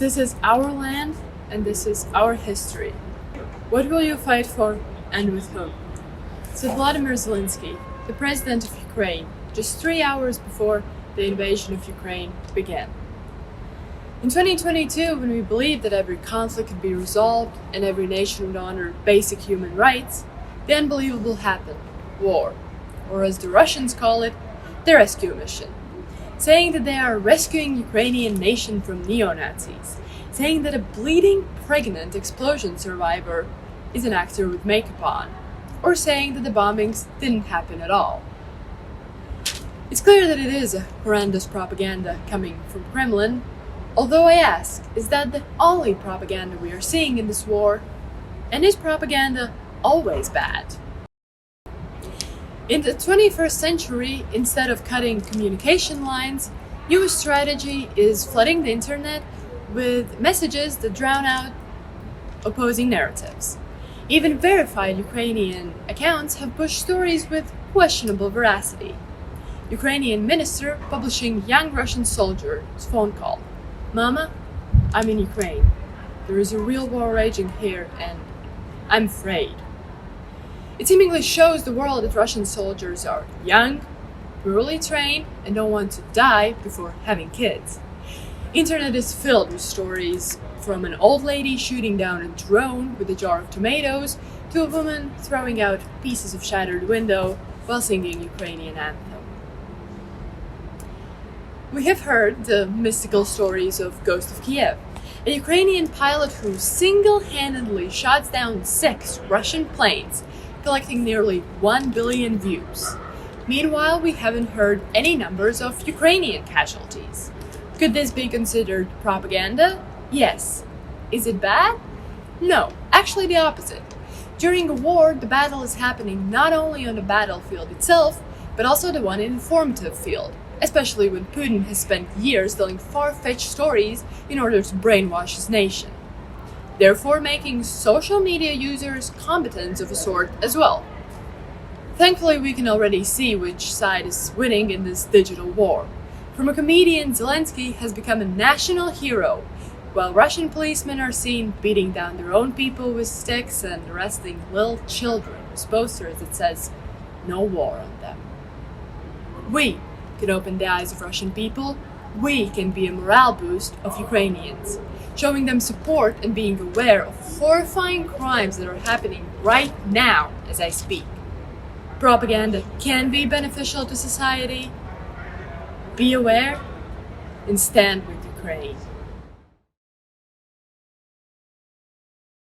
This is our land and this is our history. What will you fight for and with whom? Said Vladimir Zelensky, the president of Ukraine, just 3 hours before the invasion of Ukraine began. In 2022, when we believed that every conflict could be resolved and every nation would honor basic human rights, the unbelievable happened: war, or as the Russians call it, the rescue mission. Saying that they are rescuing Ukrainian nation from neo-Nazis, saying that a bleeding pregnant explosion survivor is an actor with makeup on, or saying that the bombings didn't happen at all. It's clear that it is a horrendous propaganda coming from Kremlin, although I ask, is that the only propaganda we are seeing in this war? And is propaganda always bad? In the 21st century, instead of cutting communication lines, US strategy is flooding the internet with messages that drown out opposing narratives. Even verified Ukrainian accounts have pushed stories with questionable veracity. Ukrainian minister publishing young Russian soldier's phone call. "Mama, I'm in Ukraine. There is a real war raging here and I'm afraid." It seemingly shows the world that Russian soldiers are young, poorly trained, and don't want to die before having kids. Internet is filled with stories from an old lady shooting down a drone with a jar of tomatoes to a woman throwing out pieces of shattered window while singing Ukrainian anthem. We have heard the mystical stories of Ghost of Kiev, a Ukrainian pilot who single-handedly shots down 6 Russian planes, collecting nearly 1 billion views. Meanwhile, we haven't heard any numbers of Ukrainian casualties. Could this be considered propaganda? Yes. Is it bad? No, actually the opposite. During a war, the battle is happening not only on the battlefield itself, but also the one informative field, especially when Putin has spent years telling far-fetched stories in order to brainwash his nation, therefore making social media users combatants of a sort as well. Thankfully, we can already see which side is winning in this digital war. From a comedian, Zelensky has become a national hero, while Russian policemen are seen beating down their own people with sticks and arresting little children with posters that says "No war" on them. We can open the eyes of Russian people. We can be a morale boost of Ukrainians, showing them support and being aware of horrifying crimes that are happening right now as I speak. Propaganda can be beneficial to society. Be aware and stand with Ukraine.